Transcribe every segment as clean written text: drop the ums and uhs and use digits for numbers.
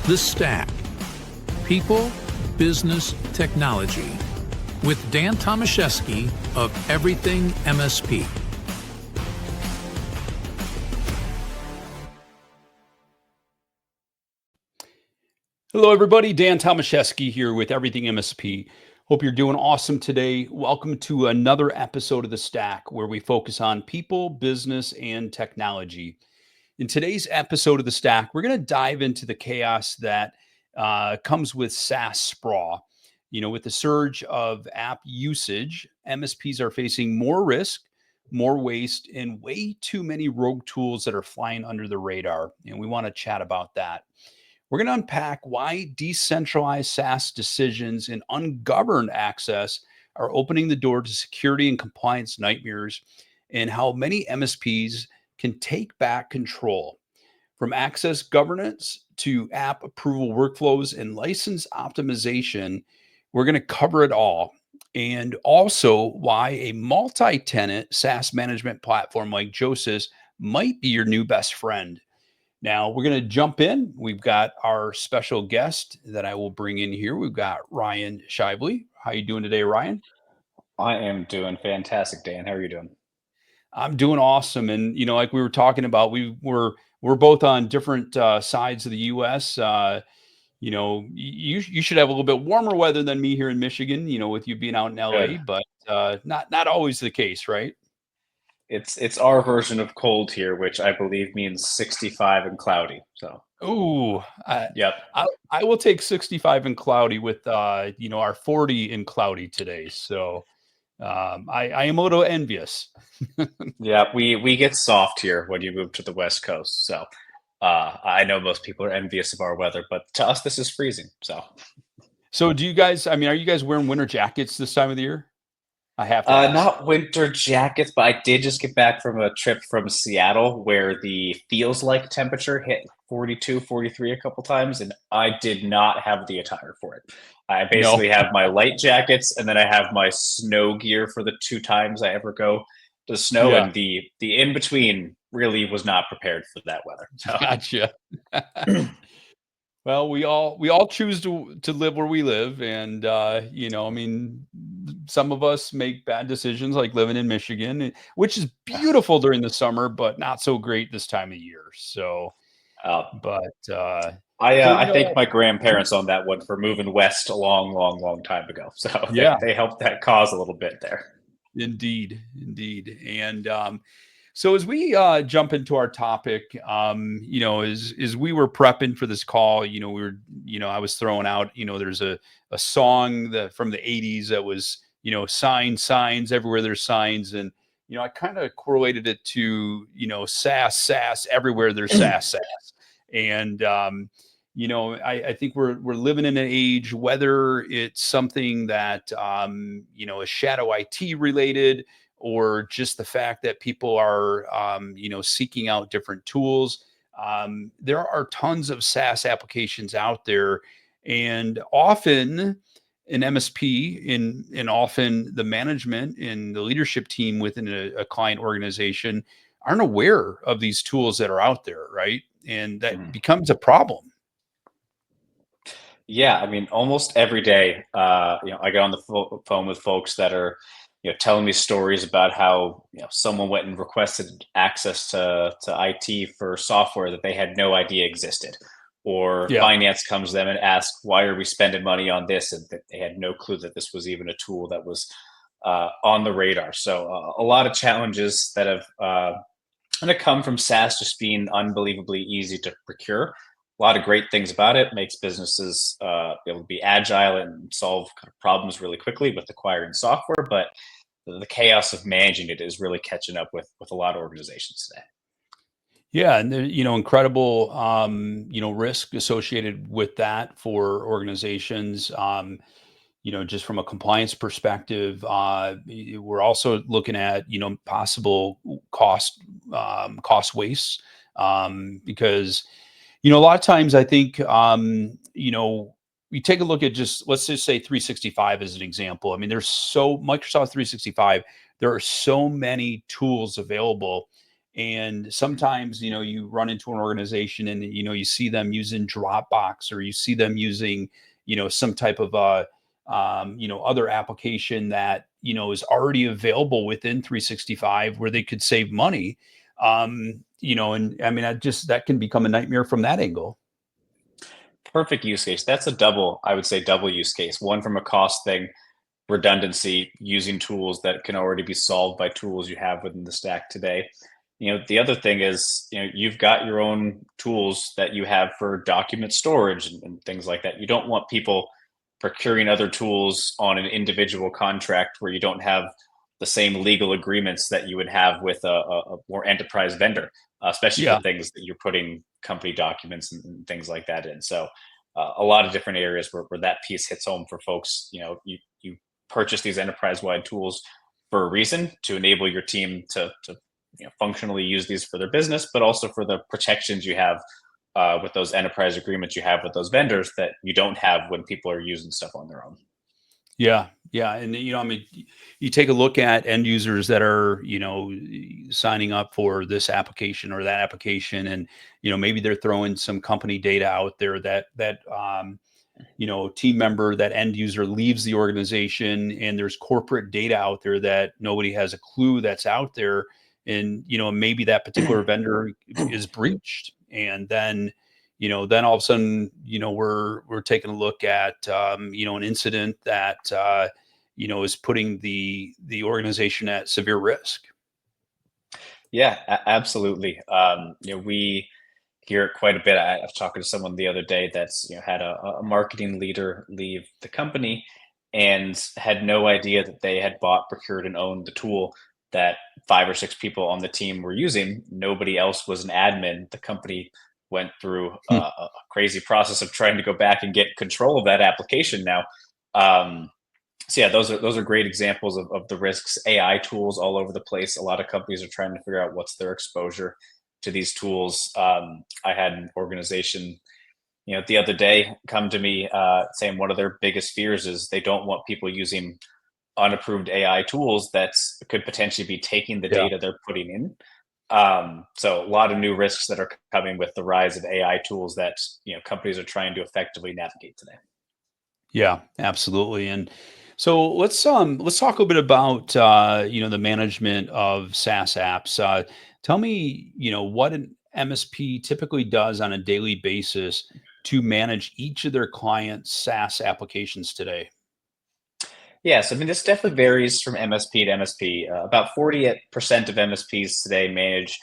The Stack. People, Business, Technology. With Dan Tomaszewski of Everything MSP. Hello, everybody. Dan Tomaszewski here with Everything MSP. Hope you're doing awesome today. Welcome to another episode of The Stack, where we focus on people, business, and technology. In today's episode of The Stack, we're going to dive into the chaos that comes with SaaS Sprawl. You know, with the surge of app usage, MSPs are facing more risk, more waste, and way too many rogue tools that are flying under the radar. And we want to chat about that. We're going to unpack why decentralized SaaS decisions and ungoverned access are opening the door to security and compliance nightmares, and how many MSPs can take back control. From access governance to app approval workflows and license optimization, we're going to cover it all. And also why a multi-tenant SaaS management platform like Josephus might be your new best friend. Now we're going to jump in. We've got our special guest that I will bring in here. We've got Ryan Shively. How you doing today, Ryan? I am doing fantastic, Dan. How are you doing? I'm doing awesome. And, you know, like we were talking about, we're both on different sides of the U.S. You know, you should have a little bit warmer weather than me here in Michigan, you know, with you being out in L.A., Good. but not always the case, right? It's our version of cold here, which I believe means 65 and cloudy. So, Ooh, yep. I will take 65 and cloudy with you know, our 40 and cloudy today. So I am a little envious. Yeah, we get soft here when you move to the West Coast. So, I know most people are envious of our weather, but to us this is freezing. So, So do you guys, I mean, are you guys wearing winter jackets this time of the year? I have to ask. not winter jackets, but I did just get back from a trip from Seattle where the feels like temperature hit 42, 43 a couple times, and I did not have the attire for it. I No. basically have my light jackets, and then I have my snow gear for the two times I ever go to snow, Yeah, and the in between really was not prepared for that weather. So, gotcha. Well, we all choose to live where we live, and you know, I mean, some of us make bad decisions, like living in Michigan, which is beautiful during the summer, but not so great this time of year. So, uh, but I you thank know, my grandparents on that one for moving west a long, long, long time ago. So yeah, they helped that cause a little bit there. indeed, and so as we jump into our topic, you know, as we were prepping for this call, you know, you know, I was throwing out, you know, there's a song that from the '80s that was, you know, signs everywhere there's signs, and you know, I kind of correlated it to, you know, SaaS everywhere there's SaaS, and you know, I think we're living in an age, whether it's something that you know, is shadow IT related, or just the fact that people are, you know, seeking out different tools. There are tons of SaaS applications out there, and often an MSP in often the management and the leadership team within a client organization aren't aware of these tools that are out there, right? And that Mhm. becomes a problem. Yeah, I mean, almost every day, I get on the phone with folks that are, telling me stories about how, someone went and requested access to IT for software that they had no idea existed, or Yeah. finance comes to them and asks, "Why are we spending money on this?" And that they had no clue that this was even a tool that was on the radar. So a lot of challenges that have kind of come from SaaS just being unbelievably easy to procure. A lot of great things about it. Makes businesses able to be agile and solve kind of problems really quickly with acquiring software. But the chaos of managing it is really catching up with a lot of organizations today. Yeah, and there, you know, incredible, you know, risk associated with that for organizations. You know, just from a compliance perspective, we're also looking at, you know, possible cost waste, because, you know, a lot of times I think, you know, we take a look at just, let's just say 365 as an example. I mean, there's so Microsoft 365, there are so many tools available, And sometimes, you run into an organization and, you see them using Dropbox, or you see them using, some type of, other application that, is already available within 365 where they could save money. And I mean, that can become a nightmare from that angle. Perfect use case. That's I would say double use case. One from a cost thing, redundancy, using tools that can already be solved by tools you have within the stack today. The other thing is, you've got your own tools that you have for document storage and things like that. You don't want people procuring other tools on an individual contract where you don't have the same legal agreements that you would have with a more enterprise vendor, especially for Yeah. things that you're putting company documents and things like that in. So a lot of different areas where that piece hits home for folks. You purchase these enterprise-wide tools for a reason, to enable your team to functionally use these for their business, but also for the protections you have with those enterprise agreements you have with those vendors that you don't have when people are using stuff on their own. Yeah. Yeah. And, I mean, you take a look at end users that are, signing up for this application or that application. And, maybe they're throwing some company data out there that team member, that end user leaves the organization, and there's corporate data out there that nobody has a clue that's out there. And, maybe that particular vendor is breached. And then all of a sudden, we're taking a look at, an incident that, is putting the organization at severe risk. Yeah, absolutely. We hear it quite a bit. I was talking to someone the other day that's had a marketing leader leave the company and had no idea that they had bought, procured, and owned the tool that 5 or 6 people on the team were using. Nobody else was an admin. The company went through Hmm. a crazy process of trying to go back and get control of that application now. So yeah, those are great examples of the risks. AI tools all over the place. A lot of companies are trying to figure out what's their exposure to these tools. I had an organization, the other day come to me saying one of their biggest fears is they don't want people using unapproved AI tools that could potentially be taking the Yeah. data they're putting in. So a lot of new risks that are coming with the rise of AI tools that companies are trying to effectively navigate today. Yeah, absolutely. And so let's talk a bit about the management of SaaS apps. Tell me, what an MSP typically does on a daily basis to manage each of their clients' SaaS applications today. Yes, I mean, this definitely varies from MSP to MSP. About 40% of MSPs today manage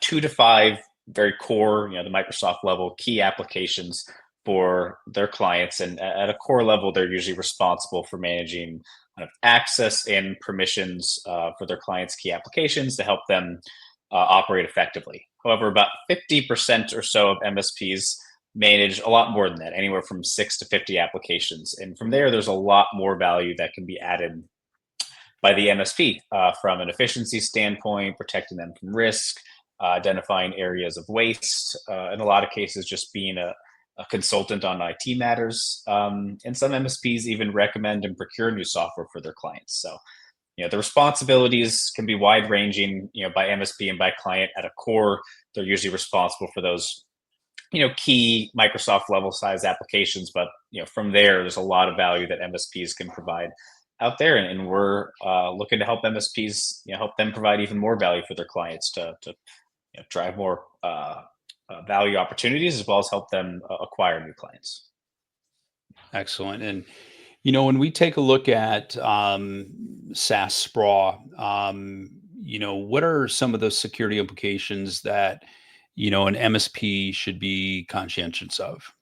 2 to 5 very core, the Microsoft level key applications for their clients. And at a core level, they're usually responsible for managing kind of access and permissions for their clients' key applications to help them operate effectively. However, about 50% or so of MSPs manage a lot more than that, anywhere from 6 to 50 applications. And from there, there's a lot more value that can be added by the MSP from an efficiency standpoint, protecting them from risk, identifying areas of waste, in a lot of cases, just being a consultant on IT matters. And some MSPs even recommend and procure new software for their clients. So, the responsibilities can be wide ranging, by MSP and by client. At a core, they're usually responsible for those key Microsoft level size applications. But from there's a lot of value that MSPs can provide out there, and we're looking to help MSPs, help them provide even more value for their clients to drive more value opportunities, as well as help them acquire new clients. Excellent. And when we take a look at SaaS Sprawl, what are some of the security implications that an MSP should be conscientious of?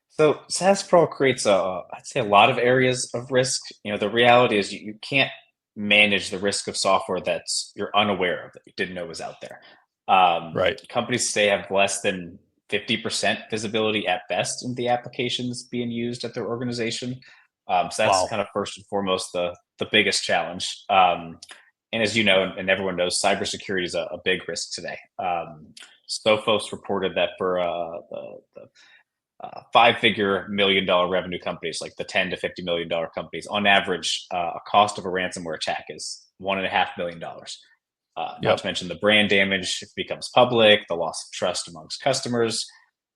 So SaaS Pro creates I'd say a lot of areas of risk. The reality is you can't manage the risk of software that's you're unaware of, that you didn't know was out there. Right. Companies today have less than 50% visibility at best in the applications being used at their organization. So that's Wow. kind of first and foremost the biggest challenge. And as you know, and everyone knows, cybersecurity is a big risk today. Sophos reported that for the 5-figure $1 million revenue companies, like the $10 to $50 million companies, on average, a cost of a ransomware attack is $1.5 million. Not Yep. to mention the brand damage if it becomes public, the loss of trust amongst customers.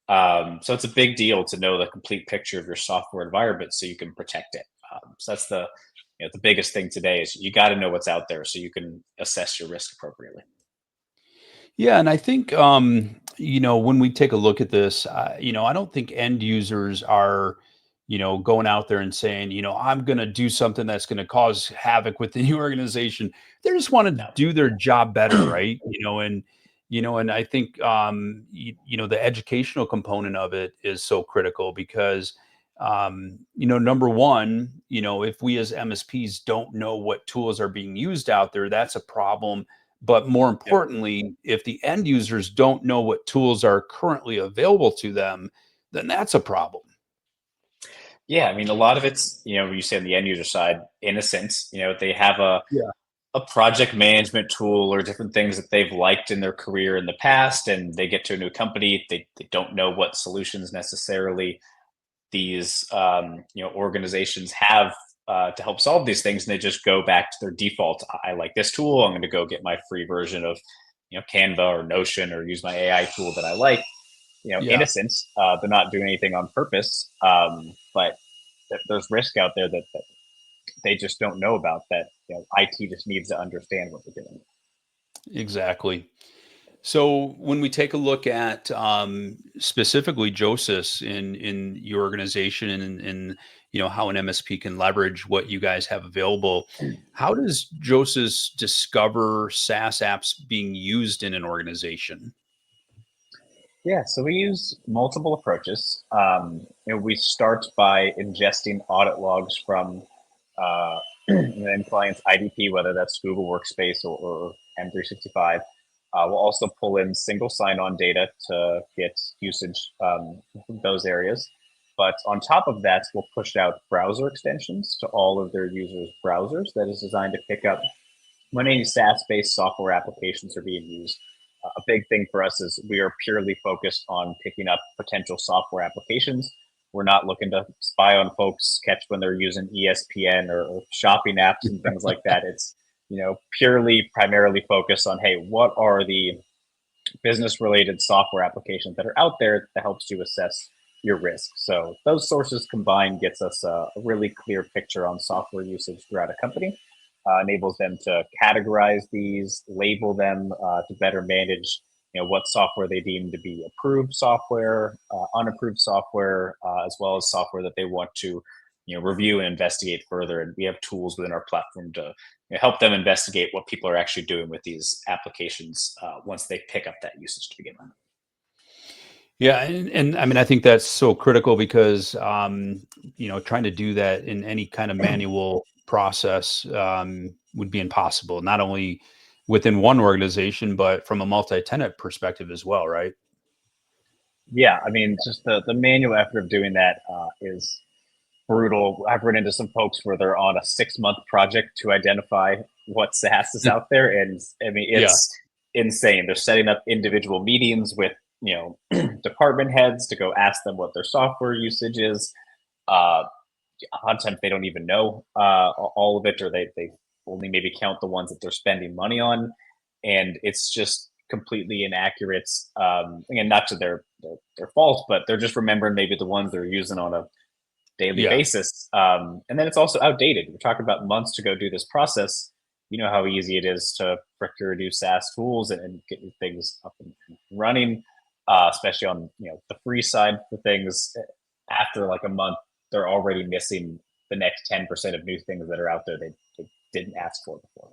So it's a big deal to know the complete picture of your software environment so you can protect it. So that's the biggest thing today is you got to know what's out there so you can assess your risk appropriately. Yeah, and I think when we take a look at this, I don't think end users are, going out there and saying, I'm going to do something that's going to cause havoc within the organization. They just want to No. do their job better, right? And I think the educational component of it is so critical because number one, if we as MSPs don't know what tools are being used out there, that's a problem, but more Yep. importantly, if the end users don't know what tools are currently available to them, then that's a problem. Yeah, I mean, a lot of it's, you say on the end user side, in a sense, they have Yeah. a project management tool or different things that they've liked in their career in the past, and they get to a new company. They don't know what solutions necessarily these organizations have to help solve these things, and they just go back to their default. I like this tool. I'm going to go get my free version of Canva or Notion or use my AI tool that I like. Yeah. Innocent. They're not doing anything on purpose, but there's risk out there that they just don't know about. That IT just needs to understand what they're doing. Exactly. So when we take a look at specifically Josephus in your organization and how an MSP can leverage what you guys have available, how does Josephus discover SaaS apps being used in an organization? Yeah, so we use multiple approaches. We start by ingesting audit logs from an end client's IDP, whether that's Google Workspace or M365. We'll also pull in single sign-on data to get usage from those areas. But on top of that, we'll push out browser extensions to all of their users' browsers that is designed to pick up when any SaaS-based software applications are being used. A big thing for us is we are purely focused on picking up potential software applications. We're not looking to spy on folks, catch when they're using ESPN or shopping apps and things like that. It's purely primarily focused on, hey, what are the business related software applications that are out there that helps you assess your risk. So those sources combined gets us a really clear picture on software usage throughout a company, enables them to categorize these, label them to better manage what software they deem to be approved software, unapproved software, as well as software that they want to review and investigate further. And we have tools within our platform to help them investigate what people are actually doing with these applications once they pick up that usage to begin with. Yeah, and I mean, I think that's so critical because trying to do that in any kind of manual process would be impossible. Not only within one organization, but from a multi-tenant perspective as well, right? Yeah, I mean, just the manual effort of doing that is brutal. I've run into some folks where they're on a 6-month project to identify what SaaS is out there, and I mean, Yeah, it's insane. They're setting up individual meetings with department heads to go ask them what their software usage is. Uh, a lot of times they don't even know all of it, or they only maybe count the ones that they're spending money on, and it's just completely inaccurate. Again, not to their fault, but they're just remembering maybe the ones they're using on a daily yeah, basis. And then it's also outdated. We're talking about months to go do this process. You know how easy it is to procure new SaaS tools and get your things up and running, especially on the free side for things. After like a month, they're already missing the next 10% of new things that are out there they didn't ask for before.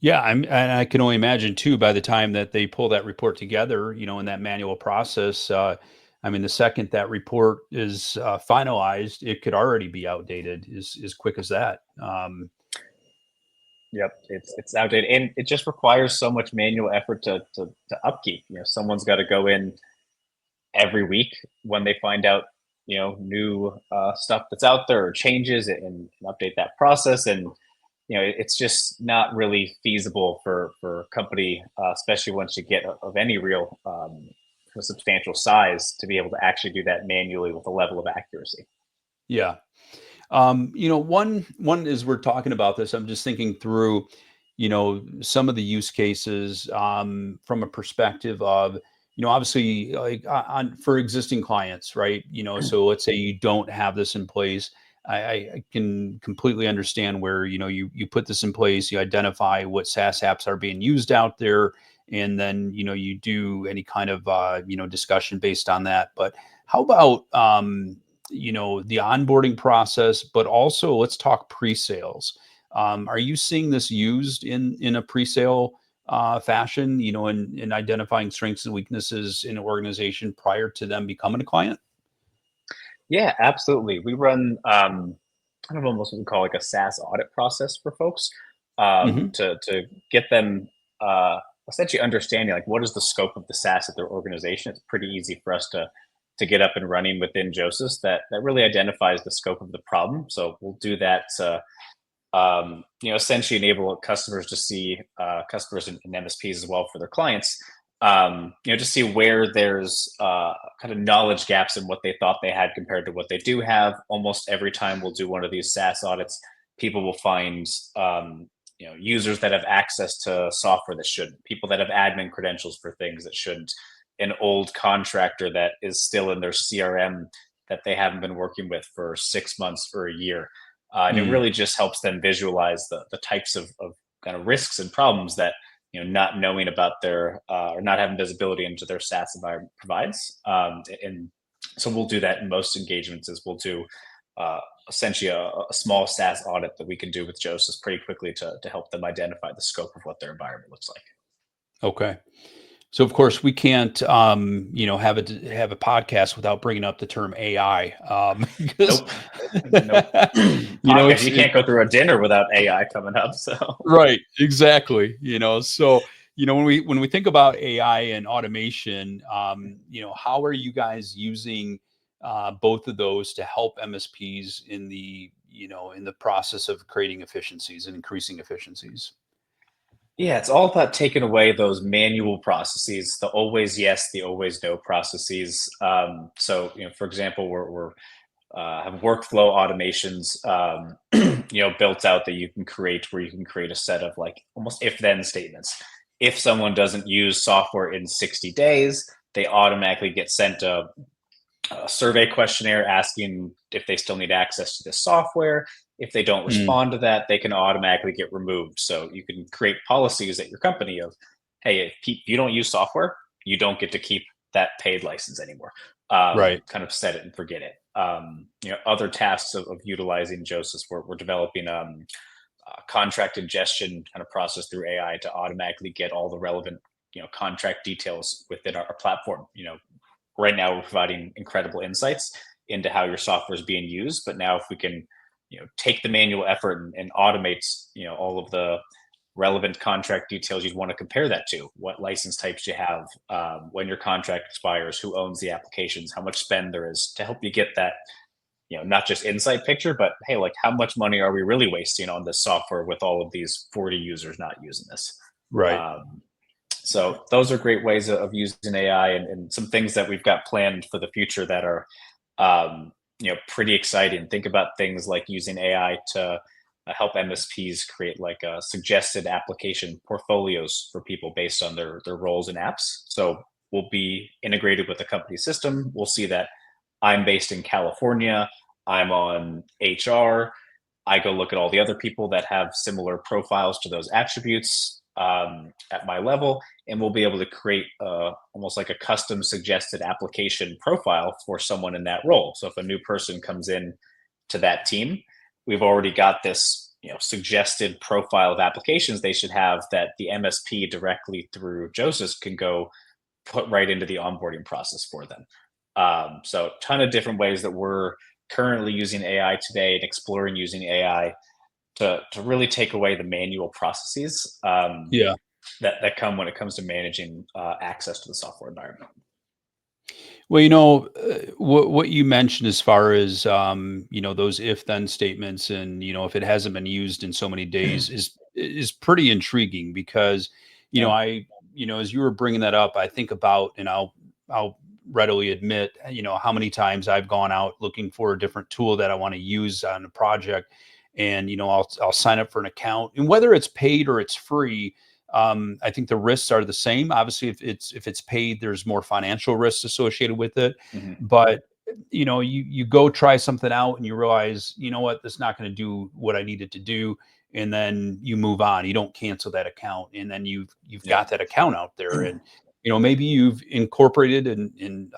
yeah. And I can only imagine too. By the time that they pull that report together, in that manual process, I mean, the second that report is finalized, it could already be outdated as quick as that. Yep, it's outdated, and it just requires so much manual effort to upkeep. Someone's got to go in every week when they find out new stuff that's out there or changes and update that process. And it's just not really feasible for a company, especially once you get of any real a substantial size, to be able to actually do that manually with a level of accuracy. Yeah. One as we're talking about this, I'm just thinking through, some of the use cases from a perspective of, obviously like for existing clients, right? So let's say you don't have this in place. I can completely understand where, you put this in place, you identify what SaaS apps are being used out there, and then, you do any kind of, discussion based on that. But how about, the onboarding process, but also let's talk pre-sales. Are you seeing this used in a pre-sale fashion, in identifying strengths and weaknesses in an organization prior to them becoming a client? Yeah, absolutely. We run kind of almost what we call like a SaaS audit process for folks Hmm. to get them essentially understanding like what is the scope of the SaaS at their organization. It's pretty easy for us to get up and running within Joseph that really identifies the scope of the problem. So we'll do that to essentially enable customers to see customers and MSPs as well for their clients. To see where there's kind of knowledge gaps in what they thought they had compared to what they do have. Almost every time we'll do one of these SaaS audits, people will find users that have access to software that shouldn't, people that have admin credentials for things that shouldn't, an old contractor that is still in their CRM that they haven't been working with for 6 months or a year. And it Mm, really just helps them visualize the types of kind of risks and problems that not knowing about their or not having visibility into their SaaS environment provides. And so we'll do that in most engagements. Is we'll do essentially a small SaaS audit that we can do with Joseph pretty quickly to help them identify the scope of what their environment looks like. okay. So of course we can't, have a podcast without bringing up the term AI, because, Nope, nope. Podcast. You it's can't go through a dinner without AI coming up. So right, exactly. So when we think about AI and automation, how are you guys using both of those to help MSPs in the process of creating efficiencies and increasing efficiencies? yeah, it's all about taking away those manual processes, the always yes, the always no processes. So, for example, we're have workflow automations, built out that you can create where you can create a set of like almost if then statements. If someone doesn't use software in 60 days, they automatically get sent a survey questionnaire asking if they still need access to this software. If they don't Mm, respond to that, they can automatically get removed. So you can create policies at your company of, hey, if you don't use software, you don't get to keep that paid license anymore. right. Kind of set it and forget it. Other tasks of utilizing Josephus, we're developing contract ingestion kind of process through AI to automatically get all the relevant contract details within our platform. Right now we're providing incredible insights into how your software is being used, but now if we can take the manual effort and automate all of the relevant contract details you'd want to compare that to, what license types you have, when your contract expires, who owns the applications, how much spend there is, to help you get that not just inside picture, but hey, like how much money are we really wasting on this software with all of these 40 users not using this. Right. um, so those are great ways of using AI, and some things that we've got planned for the future that are, pretty exciting. Think about things like using AI to help MSPs create like suggested application portfolios for people based on their roles and apps. So we'll be integrated with the company system. We'll see that I'm based in California. I'm on HR. I go look at all the other people that have similar profiles to those attributes at my level, and we'll be able to create almost like a custom suggested application profile for someone in that role. So if a new person comes in to that team, we've already got this suggested profile of applications they should have that the MSP directly through Joseph can go put right into the onboarding process for them. So a ton of different ways that we're currently using AI today and exploring using AI to really take away the manual processes Yeah. that come when it comes to managing access to the software environment. Well, what you mentioned as far as, those if then statements, and if it hasn't been used in so many days, is pretty intriguing because, Yeah. as you were bringing that up, I think about, and I'll readily admit, how many times I've gone out looking for a different tool that I want to use on a project, and, I'll sign up for an account, and whether it's paid or it's free, I think the risks are the same. Obviously, if it's paid, there's more financial risks associated with it. Mhm. But you go try something out and you realize, you know what, this is not going to do what I needed to do, and then you move on. You don't cancel that account, and then you've Yeah. got that account out there, and maybe you've incorporated and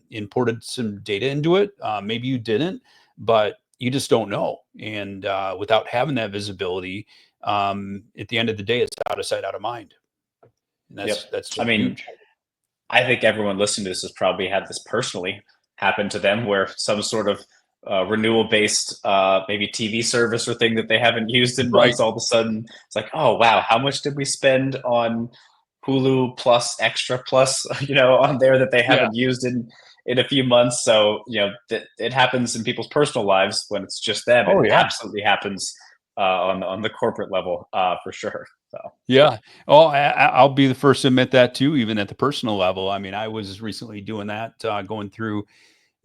imported some data into it. Maybe you didn't, but you just don't know. And without having that visibility, at the end of the day, it's out of sight, out of mind. And Yep. that's I mean, huge. I think everyone listening to this has probably had this personally happen to them, where some sort of renewal-based maybe TV service or thing that they haven't used in Right. months, all of a sudden it's like, oh wow, how much did we spend on Hulu plus Extra plus, on there that they Yeah. haven't used in a few months. So it happens in people's personal lives when it's just them. It Oh yeah. absolutely happens on the corporate level for sure. So Yeah. Oh, I'll be the first to admit that too, even at the personal level. I mean, I was recently doing that, going through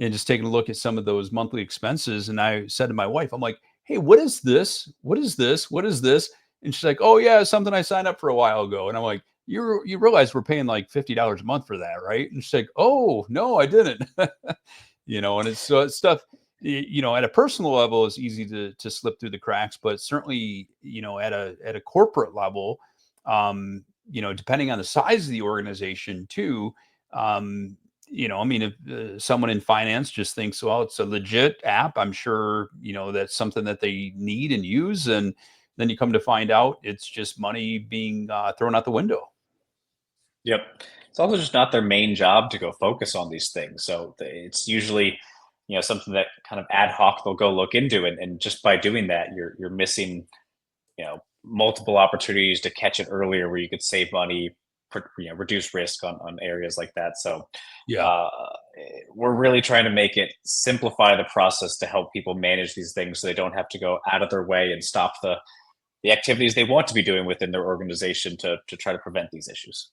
and just taking a look at some of those monthly expenses. And I said to my wife, I'm like, hey, what is this? What is this? What is this? And she's like, oh yeah, something I signed up for a while ago. And I'm like, you realize we're paying like $50 a month for that, right? And she's like, oh no, I didn't. And it's stuff, at a personal level, it's easy to slip through the cracks, but certainly, at a corporate level, depending on the size of the organization too, I mean, if someone in finance just thinks, well, it's a legit app, I'm sure, that's something that they need and use. And then you come to find out it's just money being thrown out the window. yep. It's also just not their main job to go focus on these things. So it's usually, something that kind of ad hoc they'll go look into, and just by doing that, you're missing, multiple opportunities to catch it earlier where you could save money, reduce risk on areas like that. So Yeah. uh, we're really trying to make it simplify the process to help people manage these things so they don't have to go out of their way and stop the activities they want to be doing within their organization to try to prevent these issues.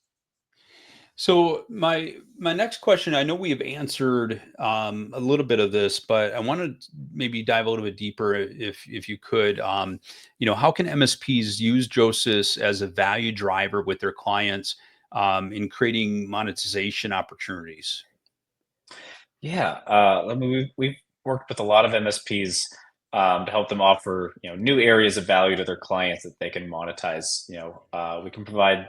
So my next question, I know we have answered a little bit of this, but I want to maybe dive a little bit deeper, if you could. How can MSPs use Josys as a value driver with their clients in creating monetization opportunities? Yeah, I mean, we've worked with a lot of MSPs to help them offer new areas of value to their clients that they can monetize. We can provide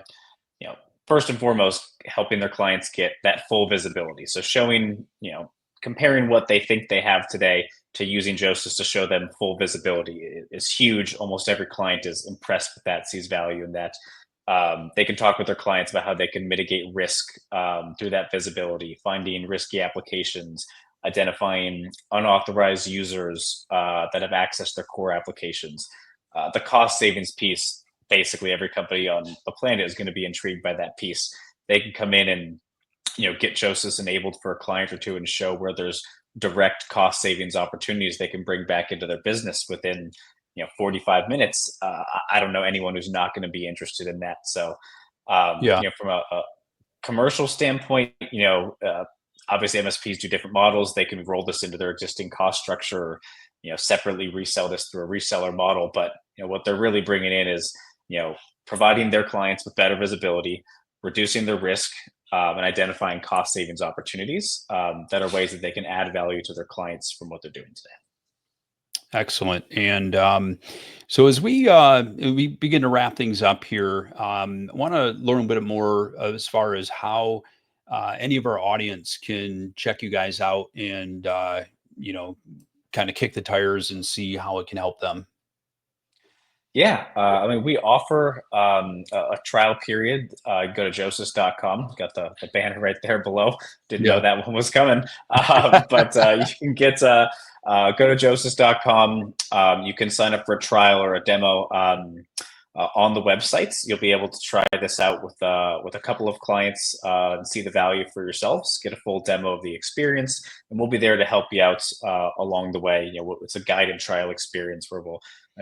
you know first and foremost helping their clients get that full visibility. So showing comparing what they think they have today to using Joseph to show them full visibility is huge. Almost every client is impressed with that, sees value in that. They can talk with their clients about how they can mitigate risk through that visibility, finding risky applications, identifying unauthorized users that have accessed their core applications. The cost savings piece, basically every company on the planet is going to be intrigued by that piece. They can come in and get Josephus enabled for a client or two and show where there's direct cost savings opportunities they can bring back into their business within 45 minutes. I don't know anyone who's not going to be interested in that. So Yeah. from a commercial standpoint, obviously MSPs do different models. They can roll this into their existing cost structure, or, separately resell this through a reseller model. But what they're really bringing in is providing their clients with better visibility, reducing their risk, and identifying cost savings opportunities that are ways that they can add value to their clients from what they're doing today. Excellent. And so as we begin to wrap things up here, I want to learn a bit more as far as how any of our audience can check you guys out and you know kind of kick the tires and see how it can help them. Yeah, I mean, we offer a trial period. Go to josephus.com. Got the banner right there below. Didn't know Yeah. that one was coming. But you can go to josephus.com. You can sign up for a trial or a demo on the websites. You'll be able to try this out with a couple of clients and see the value for yourselves. Get a full demo of the experience, and we'll be there to help you out along the way. It's a guided trial experience where we'll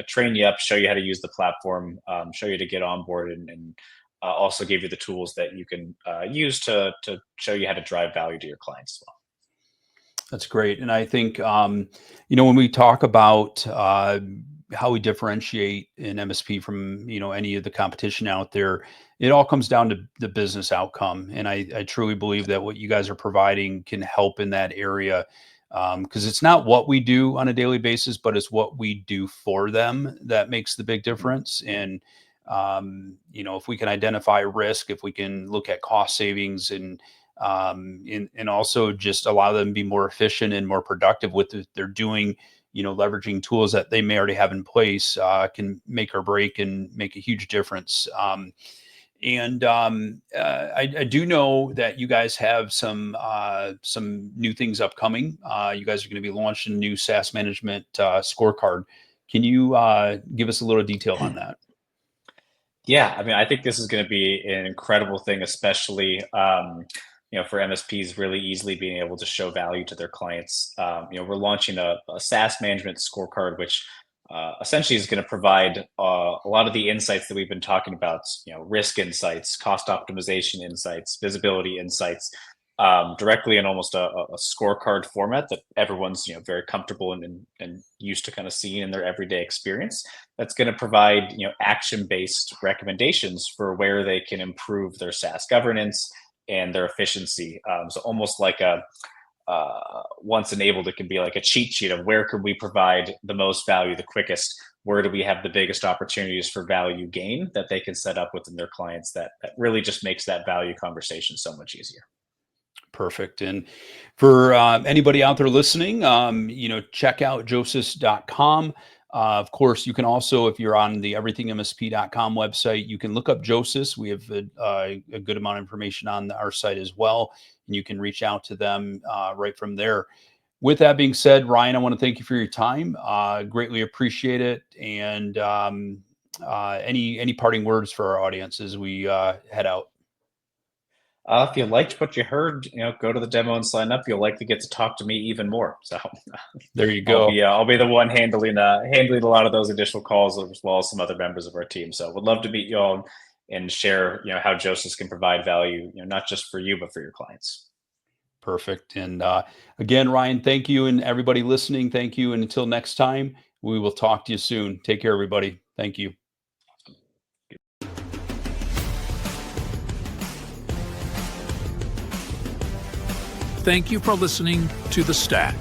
train you up, show you how to use the platform, show you to get on board, and also give you the tools that you can use to show you how to drive value to your clients as well. That's great. And I think, when we talk about how we differentiate an MSP from, any of the competition out there, it all comes down to the business outcome. And I truly believe that what you guys are providing can help in that area. Because it's not what we do on a daily basis, but it's what we do for them that makes the big difference. And if we can identify risk, if we can look at cost savings, and also just allow them to be more efficient and more productive with what they're doing, leveraging tools that they may already have in place, can make or break and make a huge difference. I do know that you guys have some new things upcoming. You guys are going to be launching a new SaaS management scorecard. Can you give us a little detail on that? Yeah, I mean, I think this is going to be an incredible thing, especially for MSPs really easily being able to show value to their clients. We're launching a SaaS management scorecard, which essentially is going to provide a lot of the insights that we've been talking about. Risk insights, cost optimization insights, visibility insights, directly in almost a scorecard format that everyone's very comfortable and used to kind of seeing in their everyday experience. That's going to provide action-based recommendations for where they can improve their SaaS governance and their efficiency. So almost like once enabled, it can be like a cheat sheet of where could we provide the most value the quickest, where do we have the biggest opportunities for value gain that they can set up within their clients. That really just makes that value conversation so much easier. Perfect. And for anybody out there listening, check out Josephus.com. Of course, you can also, if you're on the everythingmsp.com website, you can look up Josephus. We have a good amount of information on our site as well, and you can reach out to them right from there. With that being said, Ryan, I want to thank you for your time. Greatly appreciate it. And any parting words for our audience as we head out? If you liked what you heard, go to the demo and sign up. You'll likely get to talk to me even more. So there you go. I'll be the one handling a lot of those additional calls, as well as some other members of our team. So would love to meet you all and share, how Josephus can provide value, not just for you, but for your clients. Perfect. And again, Ryan, thank you. And everybody listening, thank you. And until next time, we will talk to you soon. Take care, everybody. Thank you. Thank you for listening to The Stack.